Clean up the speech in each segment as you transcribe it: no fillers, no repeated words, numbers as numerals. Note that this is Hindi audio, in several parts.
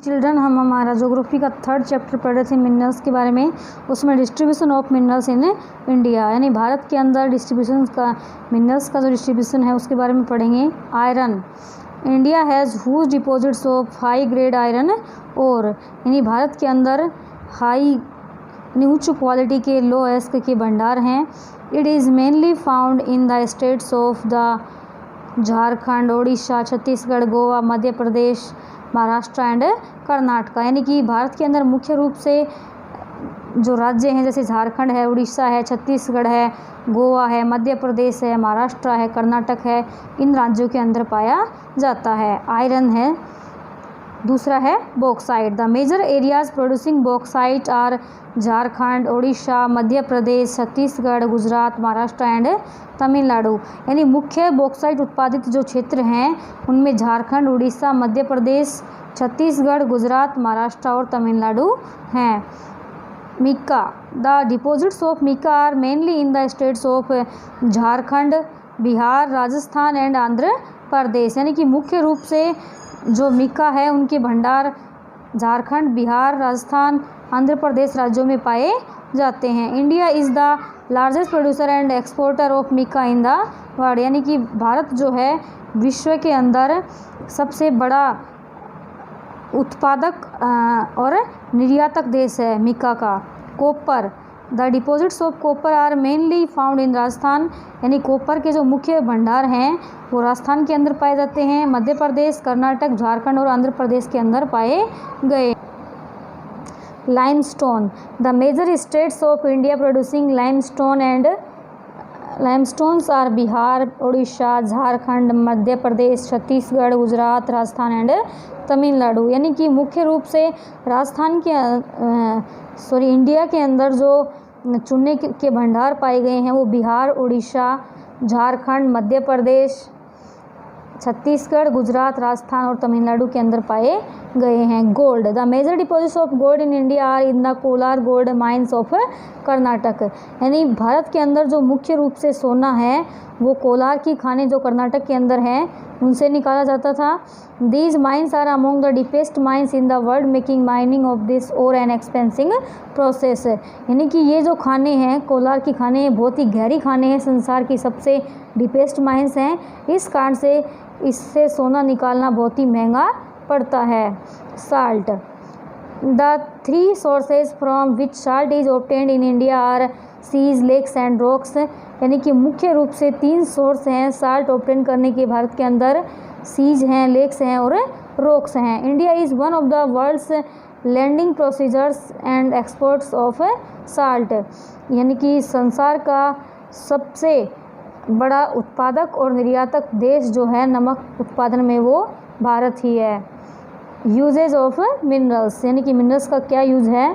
चिल्ड्रन, हम हमारा ज्योग्राफी का 3rd चैप्टर पढ़ रहे थे मिनरल्स के बारे में। उसमें distribution of minerals in India, यानी भारत के अंदर डिस्ट्रीब्यूशन का मिनरल्स का जो डिस्ट्रीब्यूशन है उसके बारे में पढ़ेंगे। Iron, India has huge deposits of high grade iron और, यानी भारत के अंदर हाई यानी उच्च क्वालिटी के लो एस्क के भंडार हैं। It is mainly found in the states of the Jharkhand, Odisha, Chhattisgarh, Goa, Madhya Pradesh, Maharashtra and Karnataka, यानी कि भारत के अंदर मुख्य रूप से जो राज्य हैं जैसे झारखंड है, उड़ीसा है, छत्तीसगढ़ है, गोवा है, मध्य प्रदेश है, महाराष्ट्र है, कर्नाटक है, इन राज्यों के अंदर पाया जाता है आयरन है। दूसरा है bauxite. The major areas producing bauxite are Jharkhand, Odisha, Madhya Pradesh, Chhattisgarh, Gujarat, Maharashtra and Tamil Nadu, यानी मुख्य बॉक्साइट उत्पादित जो क्षेत्र हैं उनमें झारखंड, उड़ीसा, मध्य प्रदेश, छत्तीसगढ़, गुजरात, महाराष्ट्र और तमिलनाडु हैं। Mica, the deposits of mica are mainly in the states of Jharkhand, Bihar, Rajasthan and Andhra Pradesh, यानी कि मुख्य रूप से जो मिका है उनके भंडार झारखंड, बिहार, राजस्थान, आंध्र प्रदेश राज्यों में पाए जाते हैं। India is the largest producer and exporter of mica in the world, यानी कि भारत जो है विश्व के अंदर सबसे बड़ा उत्पादक और निर्यातक देश है मिका का। Copper, the deposits of copper are mainly found in Rajasthan, यानी कॉपर के जो मुख्य भंडार हैं वो राजस्थान के अंदर पाए जाते हैं, मध्य प्रदेश, कर्नाटक, झारखंड और आंध्र प्रदेश के अंदर पाए गए। Limestone, the major states of India producing limestone and limestones are Bihar, Orissa, Jharkhand, Madhya Pradesh, Chhattisgarh, Gujarat, Rajasthan and Tamil Nadu, यानी कि मुख्य रूप से राजस्थान के इंडिया के अंदर जो चूने के भंडार पाए गए हैं वो बिहार, उड़ीसा, झारखंड, मध्य प्रदेश, छत्तीसगढ़, गुजरात, राजस्थान और तमिलनाडु के अंदर पाए गए हैं। Gold, the major deposits of gold in India are in the Kolar gold mines of Karnataka, यानी भारत के अंदर जो मुख्य रूप से सोना है वो कोलार की खानें जो कर्नाटक के अंदर हैं उनसे निकाला जाता था। These mines are among the deepest mines in the world, making mining of this ore an expensive process, यानी कि ये जो खानें हैं कोलार की खानें बहुत ही गहरी खानें हैं, संसार की सबसे डीपेस्ट माइंस हैं, इस कारण से इससे सोना निकालना बहुत ही महंगा पड़ता है। Salt, the 3 sources from which salt is obtained in India are seas, lakes and rocks, यानी कि मुख्य रूप से 3 सोर्स हैं साल्ट ऑब्टेन करने के भारत के अंदर, सीज हैं, लेक्स हैं और रॉक्स हैं। India is one of the world's leading producers and exporters of salt, यानी कि संसार का सबसे बड़ा उत्पादक और निर्यातक देश जो है नमक उत्पादन में वो भारत ही है। यूजेज ऑफ मिनरल्स, यानी कि मिनरल्स का क्या यूज़ है।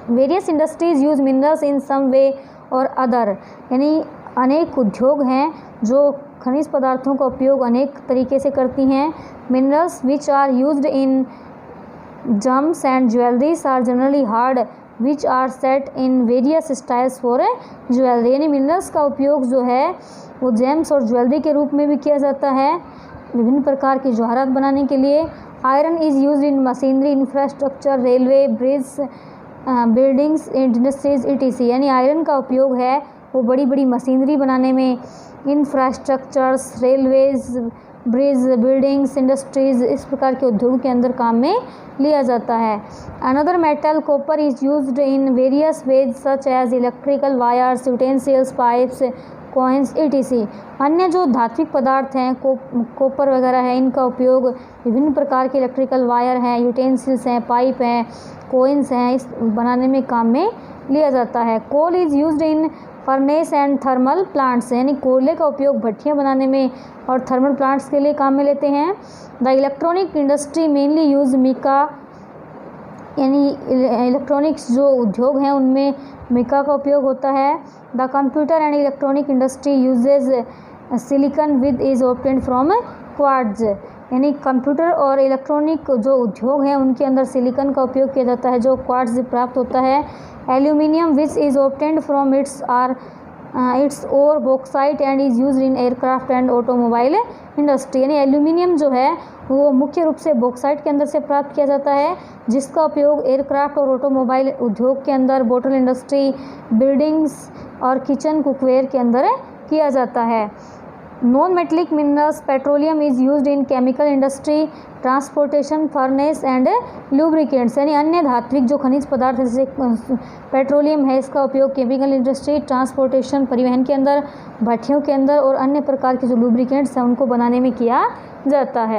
Various industries use minerals in some way or other, यानी अनेक उद्योग हैं जो खनिज पदार्थों का उपयोग अनेक तरीके से करती हैं। Minerals which are used in gems and jewelleries are generally hard which are set in various styles for jewellery, यानी मिनरल्स का उपयोग जो है वो जेम्स और ज्वेलरी के रूप में भी किया जाता है विभिन्न प्रकार के जवाहरात बनाने के लिए। Iron is used in machinery, infrastructure, railway, bridge, buildings, industries etc, यानी आयरन का उपयोग है वो बड़ी बड़ी मशीनरी बनाने में, infrastructures, railways, bridge, buildings, industries, इस प्रकार के उद्योगों के अंदर काम में लिया जाता है। Another metal copper is used in various ways such as electrical wires, utensils, pipes, coins etc, अन्य जो धात्विक पदार्थ हैं कॉपर वगैरह है इनका उपयोग विभिन्न प्रकार के इलेक्ट्रिकल वायर हैं, यूटेंसिल्स हैं, पाइप हैं, कॉइन्स हैं, इस बनाने में काम में लिया जाता है। Coal is used in furnace and thermal plants, यानी कोयले का उपयोग भट्टियाँ बनाने में और थर्मल प्लांट्स के लिए काम में लेते हैं। The electronic industry mainly use mica, यानी इलेक्ट्रॉनिक्स जो उद्योग हैं उनमें मिका का उपयोग होता है। The computer and electronic industry uses silicon with is obtained from quartz, यानी कंप्यूटर और इलेक्ट्रॉनिक जो उद्योग हैं उनके अंदर सिलिकॉन का उपयोग किया जाता है जो क्वार्ट्ज से प्राप्त होता है। Aluminium which is obtained from its or its ore bauxite and is used in aircraft and automobile industry. यानी एल्यूमिनियम जो है वो मुख्य रूप से बॉक्साइट के अंदर से प्राप्त किया जाता है, जिसका उपयोग एयरक्राफ्ट और ऑटोमोबाइल उद्योग के अंदर, बॉटल इंडस्ट्री, बिल्डिंग्स और किचन कुकवेयर के अंदर किया जाता है। Non metallic minerals petroleum is used in chemical industry, transportation, furnace and lubricants. यानी अन्य धात्विक जो खनिज पदार्थ जैसे पेट्रोलियम है, इसका उपयोग केमिकल इंडस्ट्री, ट्रांसपोर्टेशन, परिवहन के अंदर, भट्टियों के अंदर और अन्य प्रकार के जो लुब्रिकेंट्स हैं उनको बनाने में किया जाता है।